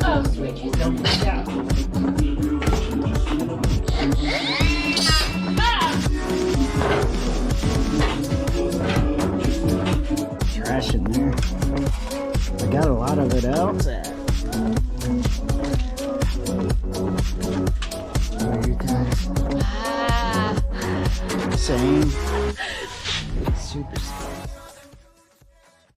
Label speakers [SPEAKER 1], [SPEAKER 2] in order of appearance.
[SPEAKER 1] Oh, switches. Yeah.
[SPEAKER 2] Trash in there. I got a lot of it out. What are you guys saying? Super.